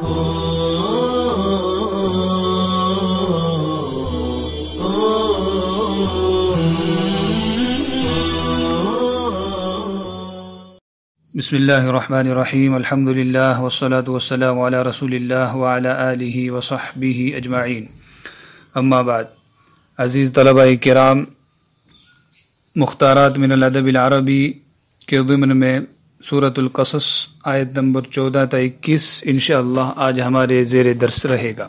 بسم اللہ الرحمن الرحیم الحمد للہ والصلاة والسلام علی رسول اللہ وعلی آلہ وصحبہ اجمعین اما بعد. عزیز طلبہ کرام، مختارات من الادب العربی کے ضمن میں سورۃ القصص آیت نمبر 14 تا 21 انشاءاللہ آج ہمارے زیر درس رہے گا.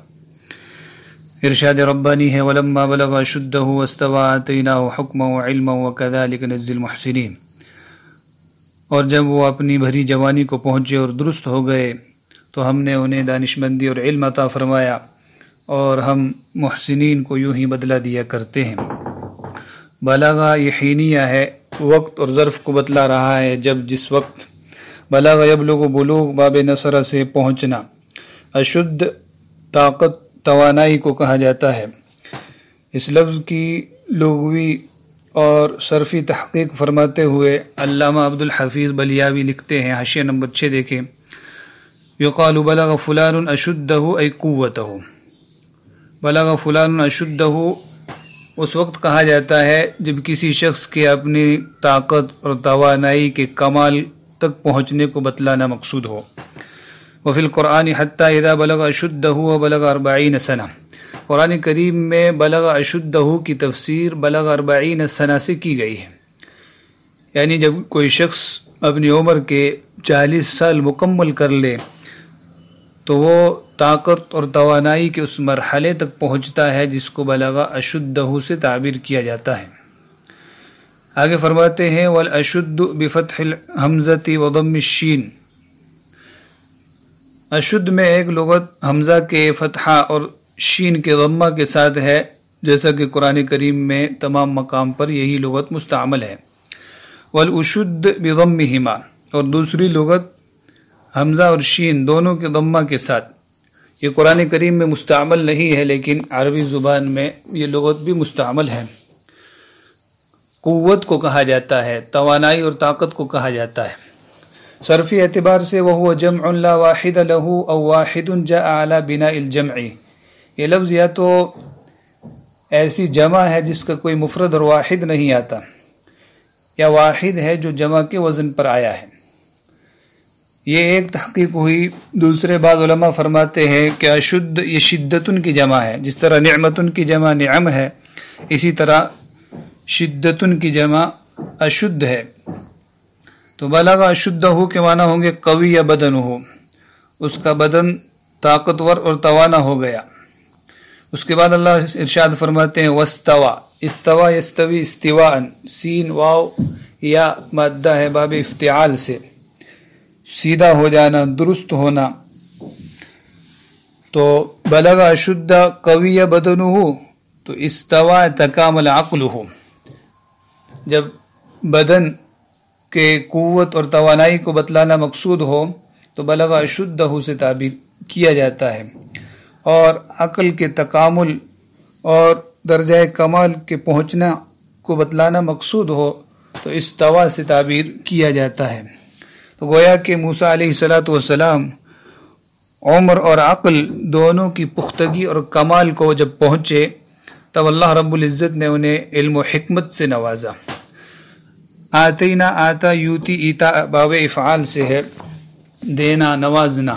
ارشاد ربانی ہے وَلَمَّا بَلَغَ أَشُدَّهُ وَاسْتَوَىٰ آتَيْنَاهُ حُكْمًا وَعِلْمًا وَكَذَٰلِكَ نَجْزِي الْمُحْسِنِينَ. اور جب وہ اپنی بھری جوانی کو پہنچے اور درست ہو گئے تو ہم نے انہیں دانشمندی اور علم عطا فرمایا، اور ہم محسنین کو یوں ہی بدلہ دیا کرتے ہیں. بلاغہ یہ حینیہ ہے، وقت اور ظرف کو بتلا رہا ہے. جس وقت بلاغ یبلغ بلوغ باب نصر سے پہنچنا، اشد طاقت توانائی کو کہا جاتا ہے. اس لفظ کی لغوی اور صرفی تحقیق فرماتے ہوئے علامہ عبد الحفیظ بلیاوی لکھتے ہیں، حاشیہ نمبر 6 دیکھیں. یقال بلغ فلان اشدہ ای قوتہ. بلغ فلان اشدہ اس وقت کہا جاتا ہے جب کسی شخص کے اپنی طاقت اور توانائی کے کمال تک پہنچنے کو بتلانا مقصود ہو. وفی القرآن حتی اذا بلغ اشدہ وبلغ 40 سنہ. قرآن کریم میں بلغ اشدہ کی تفسیر بلغ 40 سنہ سے کی گئی ہے، یعنی جب کوئی شخص اپنی عمر کے 40 سال مکمل کر لے تو وہ طاقت اور توانائی کے اس مرحلے تک پہنچتا ہے جس کو بلغ اشدہ سے تعبیر کیا جاتا ہے. آگے فرماتے ہیں والاشد بفتح الحمزہ وضم الشین. اشد میں ایک لغت حمزہ کے فتحہ اور شین کے ضمہ کے ساتھ ہے، جیسا کہ قرآن کریم میں تمام مقام پر یہی لغت مستعمل ہے. والاشد بضمہما، اور دوسری لغت حمزہ اور شین دونوں کے ضمہ کے ساتھ. یہ قرآن کریم میں مستعمل نہیں ہے لیکن عربی زبان میں یہ لغت بھی مستعمل ہے. قوت کو کہا جاتا ہے، توانائی اور طاقت کو کہا جاتا ہے. صرفی اعتبار سے وہو جمع لا واحد له او واحد جاء على بناء الجمع. یہ لفظ یا تو ایسی جمع ہے جس کا کوئی مفرد اور واحد نہیں آتا، یا واحد ہے جو جمع کے وزن پر آیا ہے. یہ ایک تحقیق ہوئی. دوسرے بعض علماء فرماتے ہیں کہ اشد یہ شدتن کی جمع ہے. جس طرح نعمتن کی جمع نعم ہے، اسی طرح شدتن کی جمع اشد ہے. تو بلغ اشدہ کے معنی ہوں گے قوی یا بدن ہو، اس کا بدن طاقتور اور توانا ہو گیا. اس کے بعد اللہ ارشاد فرماتے ہیں واستوا. استوا یستوی استواء، سین واو یا مادہ ہے باب افتعال سے، سیدھا ہو جانا، درست ہونا. تو بلغ اشدہ قوی بدنہ تو استوا تکامل عقلہ. جب بدن کے قوت اور توانائی کو بتلانا مقصود ہو تو بلغ اشدہ سے تعبیر کیا جاتا ہے، اور عقل کے تکامل اور درجہ کمال کے پہنچنا کو بتلانا مقصود ہو تو استوا سے تعبیر کیا جاتا ہے. تو گویا کہ موسیٰ علیہ السلام عمر اور عقل دونوں کی پختگی اور کمال کو جب پہنچے تب اللہ رب العزت نے انہیں علم و حکمت سے نوازا. آتینا آتا یوتی ایتا باب افعال سے ہے، دینا نوازنا.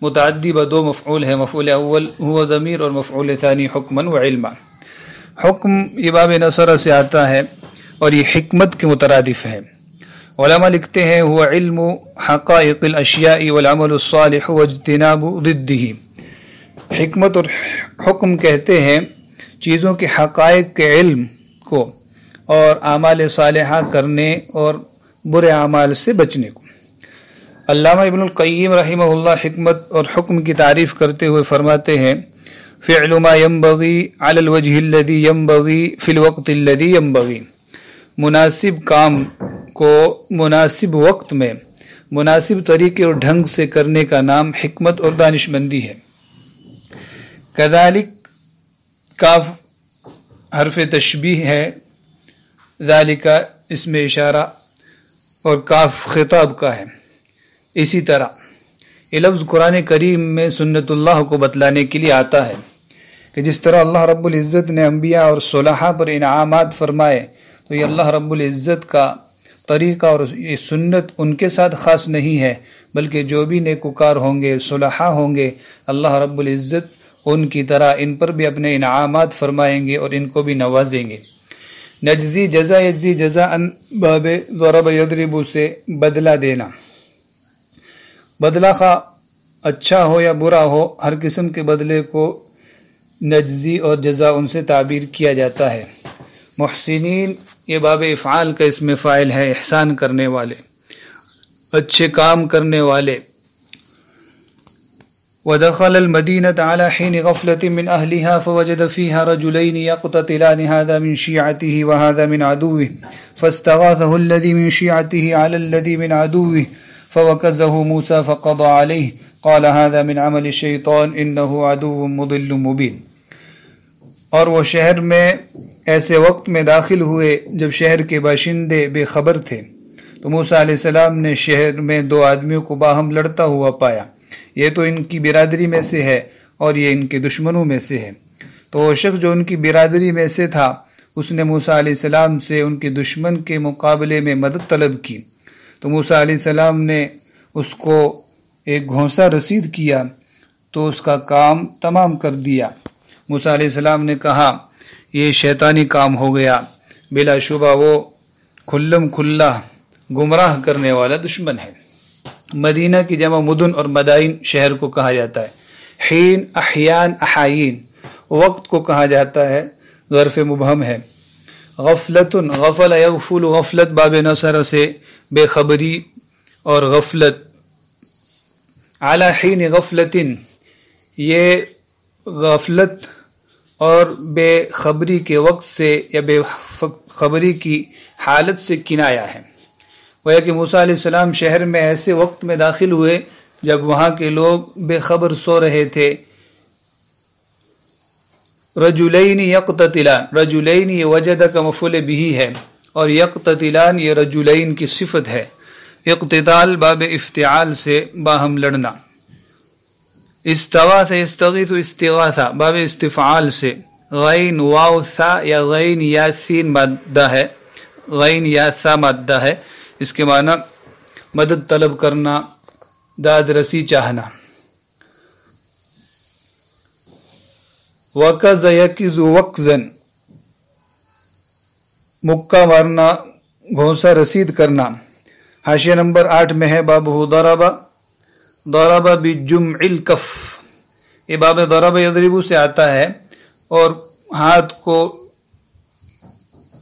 متعدی بدو مفعول ہے، مفعول اول ہوا ضمیر اور مفعول ثانی حکما و علما. حکم یہ باب نصر سے آتا ہے اور یہ حکمت کے مترادف ہے. علماء لکھتے ہیں ہوا علم حقائق الاشیاء والعمل الصالح واجتناب ضدہ. حکمت اور حکم کہتے ہیں چیزوں کے حقائق کے علم کو اور اعمال صالحہ کرنے اور برے اعمال سے بچنے کو. علامہ ابن القیم رحمہ اللہ حکمت اور حکم کی تعریف کرتے ہوئے فرماتے ہیں فعل ما ينبغي على الوجه الذي ينبغي في الوقت الذي ينبغي. مناسب کام کو مناسب وقت میں مناسب طریقے اور ڈھنگ سے کرنے کا نام حکمت اور دانشمندی ہے. کذالک کاف حرف تشبیہ ہے، ذالک اس میں اشارہ اور کاف خطاب کا ہے. اسی طرح یہ لفظ قرآن کریم میں سنت اللہ کو بتلانے کے لیے آتا ہے کہ جس طرح اللہ رب العزت نے انبیاء اور صلحاء پر انعامات فرمائے، تو یہ اللہ رب العزت کا طریقہ اور یہ سنت ان کے ساتھ خاص نہیں ہے، بلکہ جو بھی نیکوکار ہوں گے، صلحاء ہوں گے، اللہ رب العزت ان کی طرح ان پر بھی اپنے انعامات فرمائیں گے اور ان کو بھی نوازیں گے۔ نجزی جزا یجزی جزاء باب ضرب یضرب سے بدلہ دینا، بدلہ خواہ اچھا ہو یا برا ہو، ہر قسم کے بدلے کو نجزی اور جزا ان سے تعبیر کیا جاتا ہے۔ محسنین یہ باب افعال کا اسم فاعل ہے، احسان کرنے والے، اچھے کام کرنے والے۔ ودخل المدینة على حين غفلة من أهلها فوجد فيها رجلين يقتتلان هذا من شيعته وهذا من عدوه فاستغاثه الذي من شيعته على الذي من عدوه فوكزه موسى فقضى عليه قال هذا من عمل الشيطان إنه عدو مضل مبين۔ اور وہ شہر میں ایسے وقت میں داخل ہوئے جب شہر کے باشندے بے خبر تھے، تو موسیٰ علیہ السلام نے شہر میں دو آدمیوں کو باہم لڑتا ہوا پایا، یہ تو ان کی برادری میں سے ہے اور یہ ان کے دشمنوں میں سے ہے۔ تو وہ شخص جو ان کی برادری میں سے تھا، اس نے موسیٰ علیہ السلام سے ان کے دشمن کے مقابلے میں مدد طلب کی، تو موسیٰ علیہ السلام نے اس کو ایک گھونسا رسید کیا تو اس کا کام تمام کر دیا۔ موسیٰ علیہ السلام نے کہا یہ شیطانی کام ہو گیا، بلا شبہ وہ کھلم کھلا گمراہ کرنے والا دشمن ہے۔ مدینہ کی جمع مدن اور مدائن شہر کو کہا جاتا ہے۔ حین احیان احائین وقت کو کہا جاتا ہے، ظرف مبہم ہے۔ غفلت غفل یغفل غفلت باب نصر سے بے خبری اور غفلت۔ علی حین غفلت یہ غفلت اور بے خبری کے وقت سے یا بے خبری کی حالت سے کنایا ہے۔ وہ کہ موسیٰ علیہ السلام شہر میں ایسے وقت میں داخل ہوئے جب وہاں کے لوگ بے خبر سو رہے تھے۔ رجلین یقتتلان، رجلین یہ وجد کا مفعول بہ ہے اور یقتتلان یہ رجلین کی صفت ہے۔ اقتتال باب افتعال سے باہم لڑنا۔ استغاث یستغیث استغاثہ باب استفعال سے۔ غین واو سا یا غین یا سین مادہ ہے، غین یا سا مادہ ہے، اس کے معنی مدد طلب کرنا، داد رسی چاہنا۔ وکز یکز وکزن مکہ مارنا، گھونسا رسید کرنا۔ حاشیہ نمبر 8 میں ہے باب ضرب ضرب بجمع الکف، یہ باب ضرب یضرب سے آتا ہے اور ہاتھ کو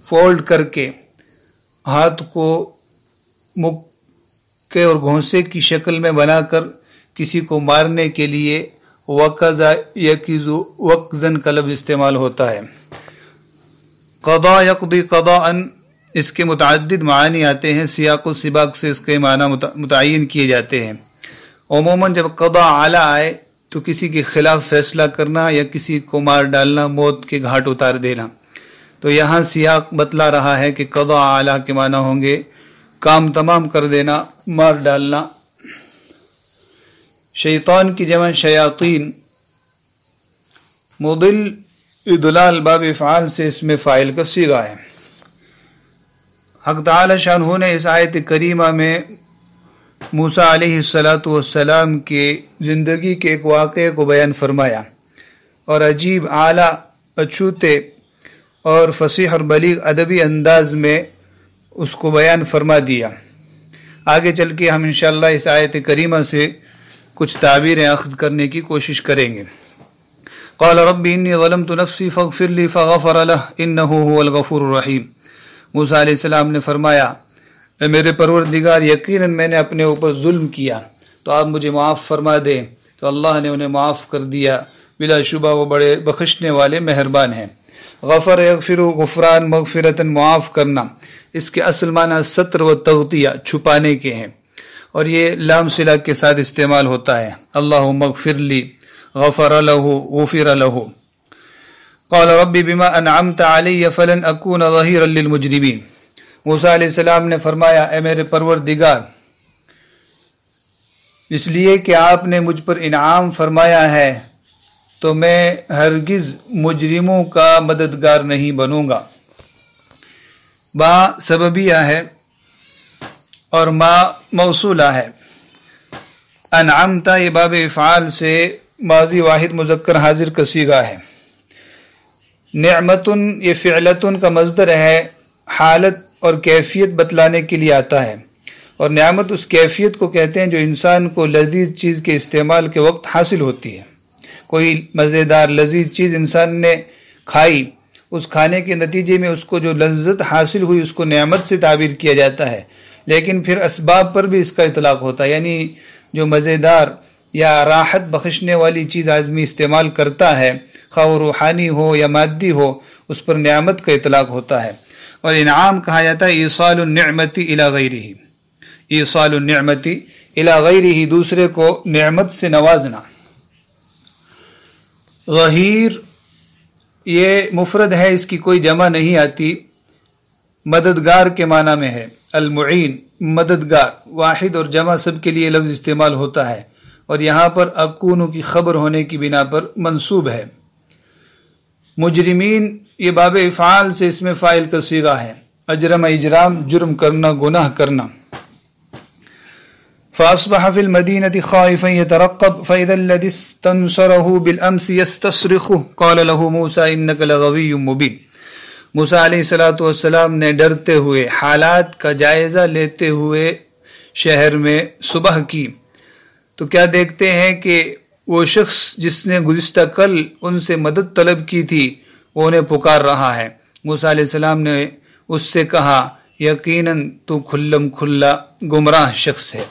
فولڈ کر کے ہاتھ کو مکے اور گھونسے کی شکل میں بنا کر کسی کو مارنے کے لیے وکزا یکز وکزن کا لفظ استعمال ہوتا ہے۔ قضا یقضی قضاء اس کے متعدد معنی آتے ہیں، سیاق و سباق سے اس کے معنی متعین کیے جاتے ہیں۔ عموماً جب قضا اعلی آئے تو کسی کے خلاف فیصلہ کرنا یا کسی کو مار ڈالنا، موت کے گھاٹ اتار دینا۔ تو یہاں سیاق بتلا رہا ہے کہ قضا اعلی کے معنی ہوں گے کام تمام کر دینا، مار ڈالنا۔ شیطان کی جمع شیاطین۔ مضل اضلال باب افعال سے اس میں فاعل کا صیغہ ہے۔ حق تعالی شانہ نے اس آیت کریمہ میں موسیٰ علیہ السلام کے زندگی کے ایک واقعے کو بیان فرمایا اور عجیب، اعلیٰ، اچھوتے اور فصیح اور بلیغ ادبی انداز میں اس کو بیان فرما دیا۔ آگے چل کے ہم انشاءاللہ اس آیت کریمہ سے کچھ تعبیریں اخذ کرنے کی کوشش کریں گے۔ قال رب انی ظلمت نفسی فاغفر لی فغفر لہ انہ هو الغفور الرحیم۔ موسیٰ علیہ السلام نے فرمایا اے میرے پروردگار، یقیناً میں نے اپنے اوپر ظلم کیا، تو آپ مجھے معاف فرما دیں۔ تو اللہ نے انہیں معاف کر دیا، بلا شبہ وہ بڑے بخشنے والے مہربان ہیں۔ غفر یغفر غفران مغفرتاً معاف کرنا، اس کے اصل معنی ستر و تغطیہ چھپانے کے ہیں، اور یہ لام صلہ کے ساتھ استعمال ہوتا ہے۔ اللہم اغفر لی، غفر لہ، غفر لہ۔ قال رب بما انعمت علی فلن اکون ظہیرا للمجرمین۔ موسیٰ علیہ السلام نے فرمایا اے میرے پروردگار، اس لیے کہ آپ نے مجھ پر انعام فرمایا ہے تو میں ہرگز مجرموں کا مددگار نہیں بنوں گا۔ با سببیہ ہے اور ما موصولہ ہے۔ انعمت یہ باب افعال سے ماضی واحد مذکر حاضر کا صیغہ ہے۔ نعمتن یہ فعلتن کا مصدر ہے، حالت اور کیفیت بتلانے کے لیے آتا ہے، اور نعمت اس کیفیت کو کہتے ہیں جو انسان کو لذیذ چیز کے استعمال کے وقت حاصل ہوتی ہے۔ کوئی مزیدار لذیذ چیز انسان نے کھائی، اس کھانے کے نتیجے میں اس کو جو لذت حاصل ہوئی اس کو نعمت سے تعبیر کیا جاتا ہے، لیکن پھر اسباب پر بھی اس کا اطلاق ہوتا ہے، یعنی جو مزیدار یا راحت بخشنے والی چیز آدمی استعمال کرتا ہے، خواہ روحانی ہو یا مادی ہو، اس پر نعمت کا اطلاق ہوتا ہے۔ اور انعام کہا جاتا ہے ایصال النعمت الی غیرہ، ایصال النعمت الی غیرہ، دوسرے کو نعمت سے نوازنا۔ غہیر یہ مفرد ہے، اس کی کوئی جمع نہیں آتی، مددگار کے معنی میں ہے۔ المعین مددگار، واحد اور جمع سب کے لیے لفظ استعمال ہوتا ہے، اور یہاں پر اکون کی خبر ہونے کی بنا پر منصوب ہے۔ مجرمین یہ باب افعال سے اسم فاعل کا صیغہ ہے۔ اجرم اجرام، جرم کرنا، گناہ کرنا۔ فاصبح في المدينة خائفا يترقب فإذا الذي استنصره بالأمس يستصرخه قال له موسى إنك لغوي مبين۔ موسیٰ علیہ السلام نے ڈرتے ہوئے، حالات کا جائزہ لیتے ہوئے شہر میں صبح کی، تو کیا دیکھتے ہیں کہ وہ شخص جس نے گزشتہ کل ان سے مدد طلب کی تھی وہ انہیں پکار رہا ہے۔ موسیٰ علیہ السلام نے اس سے کہا یقیناً تو کھلم کھلا گمراہ شخص ہے۔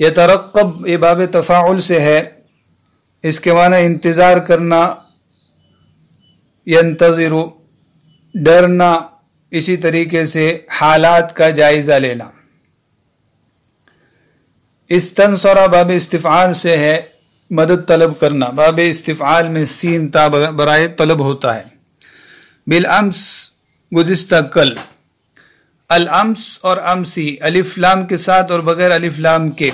یترقب یہ باب تفاعل سے ہے، اس کے معنی انتظار کرنا، ینتظر ڈرنا، اسی طریقے سے حالات کا جائزہ لینا۔ استنصر باب استفعال سے ہے، مدد طلب کرنا۔ باب استفعال میں سین تا برائے طلب ہوتا ہے۔ بالامس گزشتہ کل، الامس اور امسی الف لام کے ساتھ اور بغیر الف لام کے،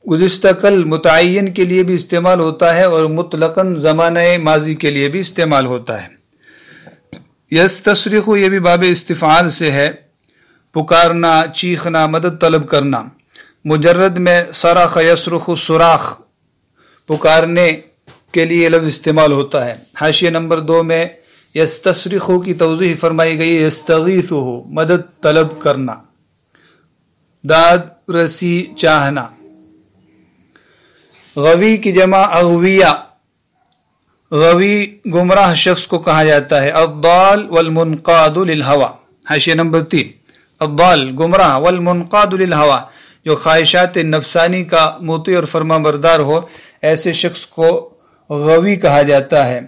گزشتہ کل متعین کے لیے بھی استعمال ہوتا ہے اور مطلقاً زمانہ ماضی کے لیے بھی استعمال ہوتا ہے۔ یستصرخ یہ بھی باب استفعال سے ہے، پکارنا، چیخنا، مدد طلب کرنا۔ مجرد میں صرخ یصرخ سوراخ، پکارنے کے لیے لفظ استعمال ہوتا ہے۔ حاشیہ نمبر 2 میں یستصرخ کی توضیح فرمائی گئی، یستغیث مدد طلب کرنا، داد رسی چاہنا۔ غوی کی جمع اغویہ، غوی گمراہ شخص کو کہا جاتا ہے۔ الضال والمنقاد للہوا، حاشیہ نمبر 3، الضال گمراہ، والمنقاد للہوا جو خواہشات نفسانی کا مطیع اور فرما بردار ہو، ایسے شخص کو غوی کہا جاتا ہے،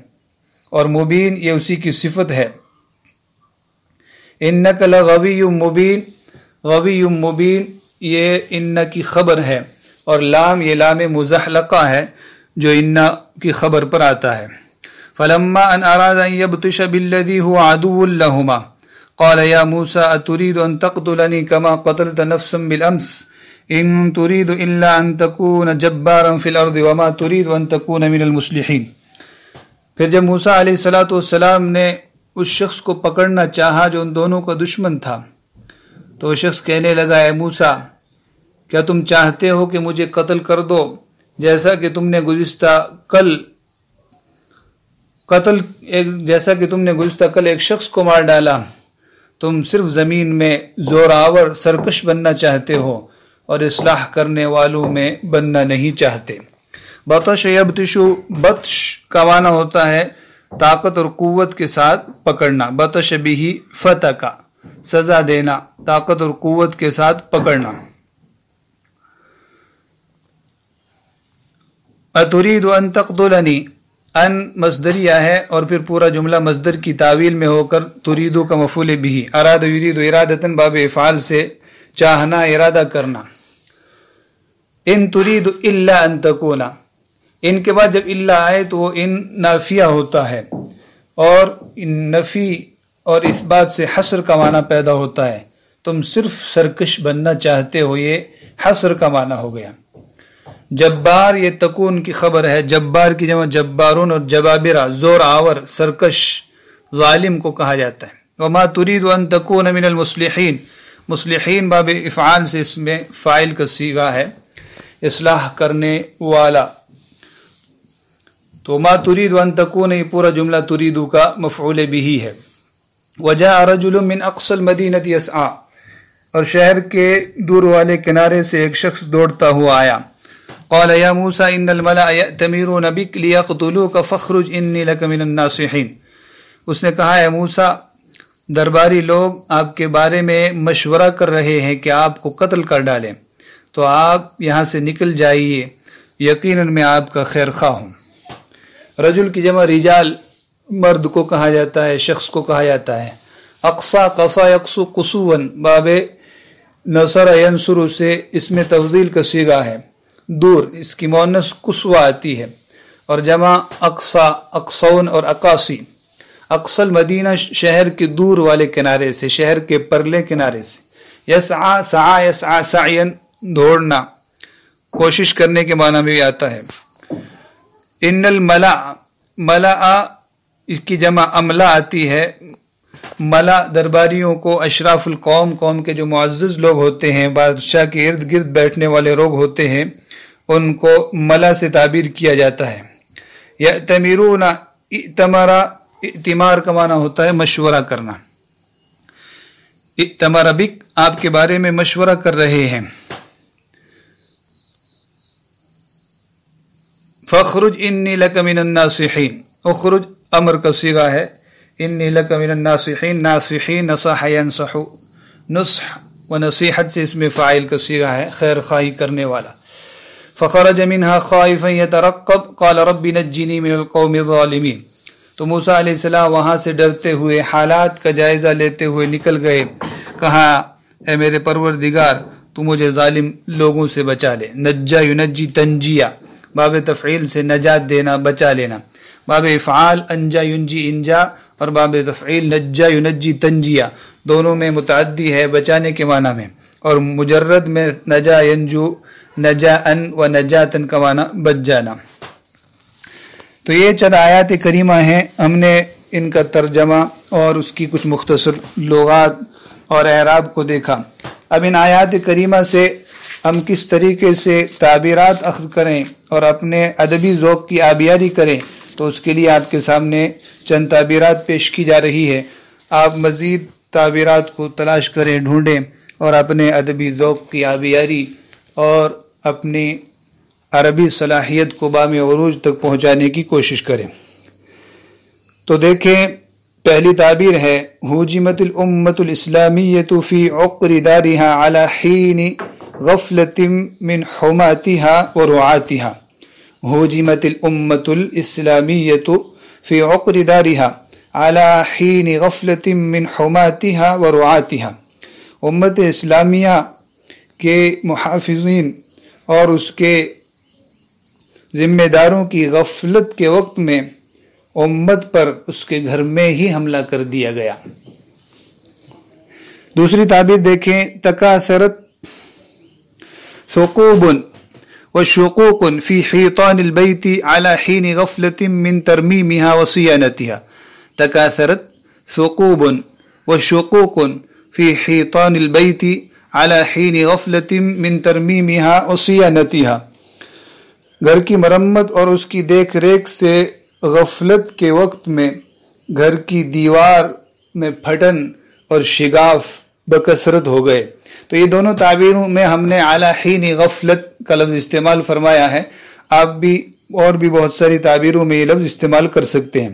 اور مبین یہ اسی کی صفت ہے۔ انک لغوی مبین، غوی مبین یہ ان کی خبر ہے، اور لام یہ لام مزحلقہ ہے جو ان کی خبر پر آتا ہے۔ فلما ان اراد ان یبطش بالذی هو عدو لهما قال یا موسى اتريد ان تقتلنی كما قتلت نفسا بالامس ان تريد الا ان تكون جبارا في الارض وما تريد ان تكون من المصلحین۔ پھر جب موسیٰ علیہ السلام نے اس شخص کو پکڑنا چاہا جو ان دونوں کا دشمن تھا، تو وہ شخص کہنے لگا اے موسیٰ، کیا تم چاہتے ہو کہ مجھے قتل کر دو جیسا کہ تم نے گزشتہ کل ایک شخص کو مار ڈالا؟ تم صرف زمین میں زوراور سرکش بننا چاہتے ہو اور اصلاح کرنے والوں میں بننا نہیں چاہتے۔ بطش یبطش، بطش کا معنی ہوتا ہے طاقت اور قوت کے ساتھ پکڑنا۔ بطش بھی فتح کا سزا دینا، طاقت اور قوت کے ساتھ پکڑنا۔ اتريد ان تقتلنی، ان مصدریہ ہے اور پھر پورا جملہ مصدر کی تعویل میں ہو کر تریدو کا مفعول بھی۔ اراد یرید ارادتن باب افعال سے چاہنا، ارادہ کرنا۔ ان تريد الا ان تكون، ان کے بعد جب الا آئے تو وہ ان نافیہ ہوتا ہے، اور ان نفی اور اثبات سے حصر کا معنی پیدا ہوتا ہے، تم صرف سرکش بننا چاہتے ہو، یہ حسر کا معنی ہو گیا۔ جبار یہ تکون کی خبر ہے، جبار کی جمع جبارون اور جبابرہ زور آور سرکش ظالم کو کہا جاتا ہے۔ وما تريد ان تكون من المصلحین، مصلحین باب افعال سے اس میں فاعل کا صیغہ ہے، اصلاح کرنے والا، تو ما تريد ان تكون یہ پورا جملہ تريد کا مفعول به ہے۔ وجاء رجل من اقصى المدینہ یسعى، اور شہر کے دور والے کنارے سے ایک شخص دوڑتا ہوا آیا۔ قال یا موسیٰ ان الملأ یأتمرون بک لیقتلوک فاخرج انی لک من الناصحین، اس نے کہا اے موسیٰ درباری لوگ آپ کے بارے میں مشورہ کر رہے ہیں کہ آپ کو قتل کر ڈالیں، تو آپ یہاں سے نکل جائیے، یقیناً میں آپ کا خیر خواہ ہوں۔ رجل کی جمع رجال مرد کو کہا جاتا ہے، شخص کو کہا جاتا ہے۔ اقصا قصا یقصو قصواً باب نصر ینصر سے اس میں تفضیل کا صیغہ ہے، دور، اس کی مؤنث قصوہ آتی ہے، اور جمع اقصا اقصون اور اقاصی۔ اقصى المدینہ شہر کے دور والے کنارے سے، شہر کے پرلے کنارے سے۔ یسعى سعى یسعى سعیا دوڑنا، کوشش کرنے کے معنی میں بھی آتا ہے۔ ان الملأ، ملأ اس کی جمع املا آتی ہے، ملا درباریوں کو، اشراف القوم، قوم کے جو معزز لوگ ہوتے ہیں، بادشاہ کے ارد گرد بیٹھنے والے لوگ ہوتے ہیں، ان کو ملا سے تعبیر کیا جاتا ہے۔ یأتمرون، ائتمر، ائتمار کا معنی ہوتا ہے مشورہ کرنا۔ ائتمر بک آپ کے بارے میں مشورہ کر رہے ہیں۔ فاخرج انی لک من الناصحین، اخرج امر کا صیغہ ہے، انی لک من الناصحین، ناصحین نصح ینصح، نصح و نصیحت سے اس میں فاعل کا صیغہ ہے، خیر خواہی کرنے والا۔ فخرج منها خائفا يترقب قال رب نجنی من القوم الظالمین، تو موسیٰ علیہ السلام وہاں سے ڈرتے ہوئے، حالات کا جائزہ لیتے ہوئے نکل گئے، کہا اے میرے پروردگار تو مجھے ظالم لوگوں سے بچا لے۔ نجا ینجی تنجیہ باب تفعیل سے نجات دینا، بچا لینا، باب افعال انجا ینجی انجا، اور باب تفعیل نجا ینجی تنجیہ، دونوں میں متعدی ہے بچانے کے معنی میں، اور مجرد میں نجا ینجو نجا ان و نجاتن کا معنی بچ جانا۔ تو یہ چند آیات کریمہ ہیں، ہم نے ان کا ترجمہ اور اس کی کچھ مختصر لغات اور اعراب کو دیکھا۔ اب ان آیات کریمہ سے ہم کس طریقے سے تعبیرات اخذ کریں اور اپنے ادبی ذوق کی آبیاری کریں، تو اس کے لیے آپ کے سامنے چند تعبیرات پیش کی جا رہی ہے۔ آپ مزید تعبیرات کو تلاش کریں، ڈھونڈیں، اور اپنے ادبی ذوق کی آبیاری اور اپنی عربی صلاحیت کو بام عروج تک پہنچانے کی کوشش کریں۔ تو دیکھیں، پہلی تعبیر ہے ہوجمت الامت الاسلامیۃ فی عقر دارها على حین غفلۃ من حماتها ورعاتها۔ ہوجمت الامت الاسلامیۃ فی عقر دارها على حین غفلۃ من حماتها ورعاتها، امت اسلامیہ کے محافظین اور اس کے ذمہ داروں کی غفلت کے وقت میں امت پر اس کے گھر میں ہی حملہ کر دیا گیا۔ دوسری تعبیر دیکھیں، تکاثرت ثقوب وشقوق فی حیطان البیت علی حین غفلت من ترمیمها وصیانتها۔ تکاثرت ثقوب وشقوق فی حیطان البیت علی حین غفلت من ترمیمها وصیانتها، گھر کی مرمت اور اس کی دیکھ ریکھ سے غفلت کے وقت میں گھر کی دیوار میں پھٹن اور شگاف بکثرت ہو گئے۔ تو یہ دونوں تعبیروں میں ہم نے علی حین غفلت کا لفظ استعمال فرمایا ہے، آپ بھی اور بھی بہت ساری تعبیروں میں یہ لفظ استعمال کر سکتے ہیں۔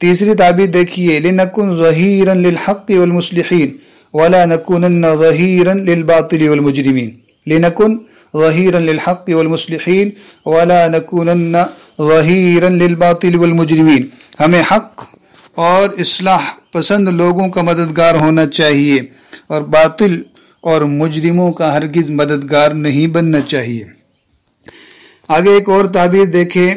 تیسری تعبیر دیکھیے، لنکن ظہیرا للحق والمصلحین ولا نکونن ظہیرا للباطل والمجرمین۔ لنکن ظہیرا للحق والمصلحین ولا نکونن ظہیرا للباطل والمجرمین، ہمیں حق اور اصلاح پسند لوگوں کا مددگار ہونا چاہیے اور باطل اور مجرموں کا ہرگز مددگار نہیں بننا چاہیے۔ آگے ایک اور تعبیر دیکھیں،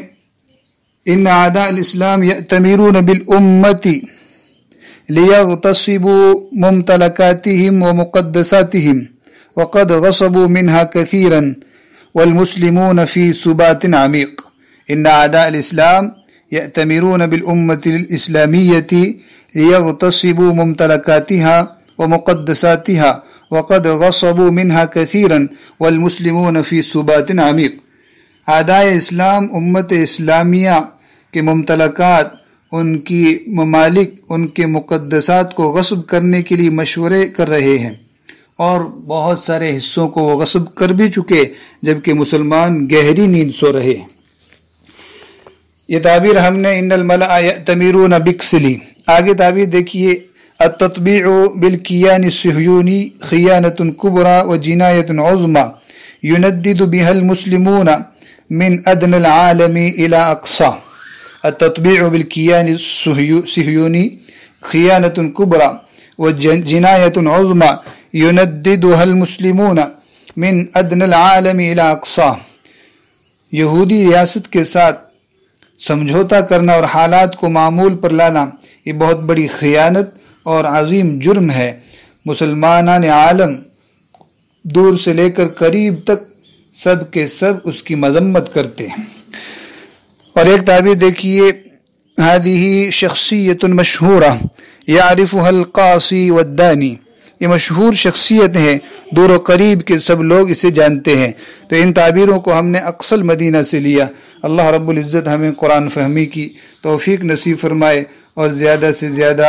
ان اعداء الاسلام یأتمرون بالامت ليغتصبوا ممتلكاتهم ومقدساتهم وقد غصبوا منها كثيرا والمسلمون في سبات عميق إن أعداء الإسلام يأتمرون بالأمة الإسلامية ليغتصبوا ممتلكاتها ومقدساتها وقد غصبوا منها كثيرا والمسلمون في سبات عميق. اعداء اسلام امت اسلامیہ کے ممتلکات، ان کی ممالک، ان کے مقدسات کو غصب کرنے کے لیے مشورے کر رہے ہیں، اور بہت سارے حصوں کو وہ غصب کر بھی چکے جبکہ مسلمان گہری نیند سو رہے ہیں۔ یہ تعبیر ہم نے ان الملأ یأتمرون بک سے لی۔ آگے تعبیر دیکھیے، التطبیع بالکیان الصہیونی خیانۃ کبریٰ وجنایۃ عظمیٰ یندد بها المسلمون من ادنى العالم الى اقصى۔ التطبیع بالکیان الصہیونی خیانۃ کبریٰ وجنایۃ عظمیٰ ینددها المسلمون من ادنى العالم الى اقصى۔ یہودی ریاست کے ساتھ سمجھوتا کرنا اور حالات کو معمول پر لانا یہ بہت بڑی خیانت اور عظیم جرم ہے۔ مسلمانان عالم دور سے لے کر قریب تک سب کے سب اس کی مذمت کرتے ہیں۔ اور ایک تعبیر دیکھیے، هذه شخصیت مشہورہ یعرفها القاصی والدانی۔ یہ مشہور شخصیت ہیں، دور و قریب کے سب لوگ اسے جانتے ہیں۔ تو ان تعبیروں کو ہم نے اقصل مدینہ سے لیا۔ اللہ رب العزت ہمیں قرآن فہمی کی توفیق نصیب فرمائے اور زیادہ سے زیادہ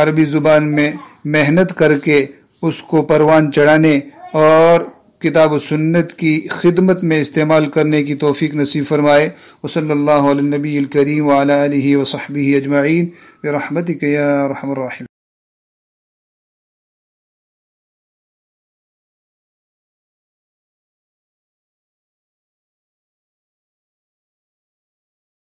عربی زبان میں محنت کر کے اس کو پروان چڑھانے اور کتاب و سنت کی خدمت میں استعمال کرنے کی توفیق نصیب فرمائے۔ وصلی اللہ علی النبی الکریم وعلی آلہ وصحبہ اجمعین برحمتک یا ارحم الراحمین۔